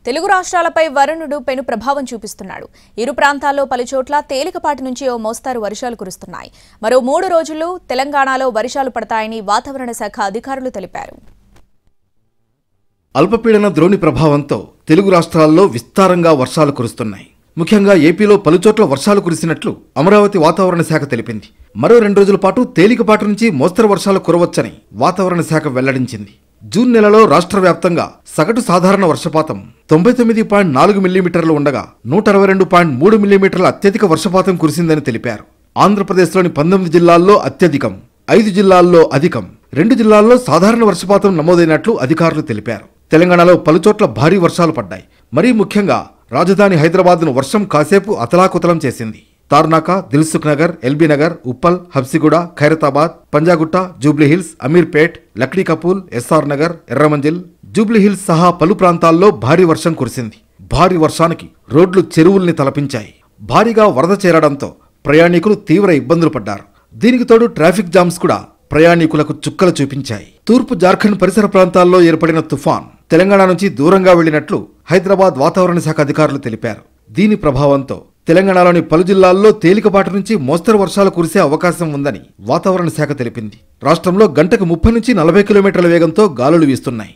తెలుగు రాష్ట్రాలపై వరుణుడు పెను ప్రభావం చూపిస్తున్నాడు. ఇరు ప్రాంతాల్లో పలుచోట్ల తేలికపాటి నుంచి ఓ మోస్తారు వర్షాలు కురుస్తున్నాయి. మరో 3 రోజులు తెలంగాణలో వర్షాలు పడతాయని వాతావరణ శాఖ అధికారులు తెలిపారు. అల్పపీడన ద్రోణి ప్రభావంతో తెలుగు రాష్ట్రాల్లో విస్తారంగా వర్షాలు కురుస్తున్నాయి. ముఖ్యంగా ఏపీలో పలుచోట్ల వర్షాలు కురిసినట్లు అమరావతి వాతావరణ శాఖ తెలిపింది. మరో 2 రోజుల పాటు తేలికపాటి నుంచి మోస్తరు వర్షాలు కురవచ్చని వాతావరణ శాఖ వెల్లడించింది. జూన్ నెలలో రాష్ట్ర వ్యాప్తంగా సగటు సాధారణ వర్షపాతం 99.4 మిల్లీమీటర్లు ఉండగా 162.3 మిల్లీమీటర్ల అత్యధిక వర్షపాతం కురిసిందని తెలిపారు. ఆంధ్రప్రదేశ్లోని 19 జిల్లాల్లో అత్యధికం, 5 జిల్లాల్లో అధికం, 2 జిల్లాల్లో సాధారణ వర్షపాతం నమోదైనట్లు అధికారులు తెలిపారు. తెలంగాణలో పలుచోట్ల భారీ వర్షాలు పడ్డాయి. మరీ ముఖ్యంగా రాజధాని హైదరాబాద్ను వర్షం కాసేపు అతలాకుతలం చేసింది. తార్నాక, దిల్సుఖ్ నగర్, ఎల్బీ నగర్, ఉప్పల్, హబ్సిగూడ, ఖైరతాబాద్, పంజాగుట్ట, జూబ్లీహిల్స్, అమీర్పేట్, లక్డీ కపూల్, ఎస్ఆర్ నగర్, ఎర్రమంజిల్, జూబ్లీహిల్స్ సహా పలు ప్రాంతాల్లో భారీ వర్షం కురిసింది. భారీ వర్షానికి రోడ్లు చెరువుల్ని తలపించాయి. భారీగా వరద చేరడంతో ప్రయాణికులు తీవ్ర ఇబ్బందులు పడ్డారు. దీనికి తోడు ట్రాఫిక్ జామ్స్ కూడా ప్రయాణికులకు చుక్కలు చూపించాయి. తూర్పు జార్ఖండ్ పరిసర ప్రాంతాల్లో ఏర్పడిన తుఫాన్ తెలంగాణ నుంచి దూరంగా వెళ్లినట్లు హైదరాబాద్ వాతావరణ శాఖ అధికారులు తెలిపారు. దీని ప్రభావంతో తెలంగాణలోని పలు జిల్లాల్లో తేలికపాటి నుంచి మోస్తరు వర్షాలు కురిసే అవకాశం ఉందని వాతావరణ శాఖ తెలిపింది. రాష్ట్రంలో గంటకు 30 నుంచి 40 కిలోమీటర్ల వేగంతో గాలులు వీస్తున్నాయి.